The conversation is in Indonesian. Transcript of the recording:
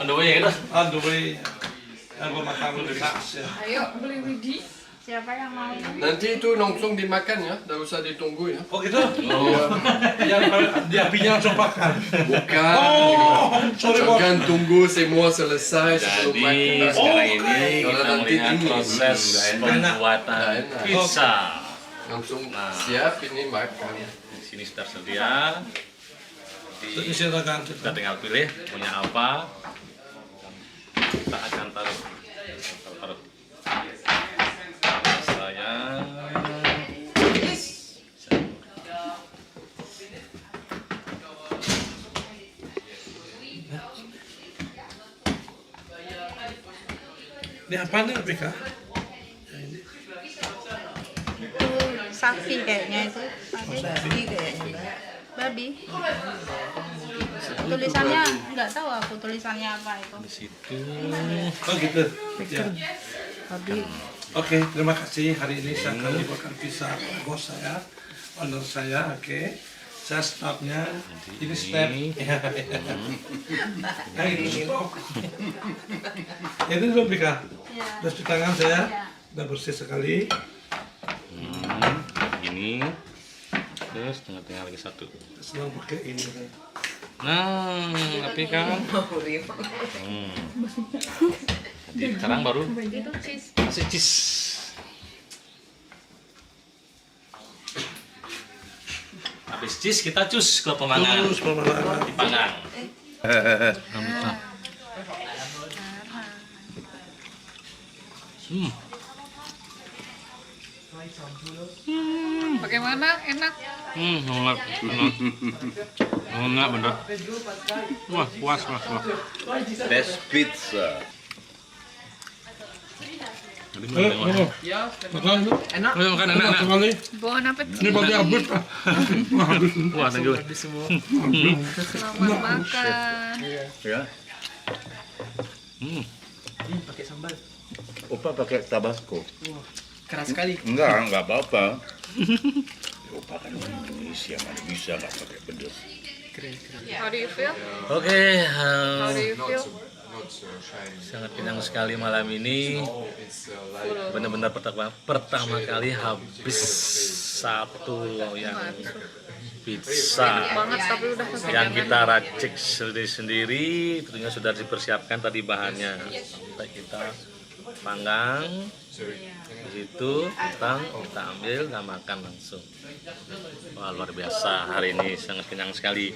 On the way gitu. On the way. Aku makan lebih pas ya. Ayo beli Widi. Siapa yang mau? Nanti itu langsung dimakan ya, tidak usah ditunggu ya. Oh gitu? Yang dia apinya langsung makan. Bukan. Sorry bos. Jangan tunggu semua selesai sebelum Jadi makan. sekarang ini Kalau kita nanti melihat ini, proses pembuatan enak. pizza. Langsung siap ini makan. Di sini sudah tersedia. Jadi Silakan. kita tinggal pilih punya apa. Kita akan taruh. Saya Ini apa nih Pika? Sapi kayaknya itu. Babi kayaknya. Babi. Tulisannya nggak tahu aku tulisannya apa itu. di situ. Oh gitu. Ya. Babi. Oke, terima kasih. Hari ini saya akan dimakan pizza bos saya, owner saya. Oke, saya staffnya. Ini staff. Nah, ini stop. Ini dulu Pika. Ya. Udah cuci tangan saya. Udah bersih sekali. Gini. Terus tengah-tengah lagi satu. Senang pakai ini. Nah, tapi kan. Jadi sekarang baru Itu cheese. kasih cheese. Habis cheese kita cus ke pemanggangan. Terus pemandangan. Dipanggang. Bagaimana? Enak? Enak, enak bener. Wah, puas. Best pizza. Jadi Makan dulu. makan Enak enak. sekali. Bon appetit. Ini pasti habis. Wah, thank you. Selamat makan. Ya. Opa pakai tabasco. Keras sekali. Enggak apa-apa. Opa kan orang Indonesia, nggak bisa nggak pakai pedas. How do you feel? Oke, How do you feel? sangat kenyang sekali malam ini. Benar-benar pertama kali habis satu yang pizza Banget tapi udah selesai. yang kita racik sendiri-sendiri. Tentunya sudah dipersiapkan tadi bahannya. Sampai kita panggang. Di situ kita ambil dan makan langsung. Wah, luar biasa, hari ini sangat kenyang sekali.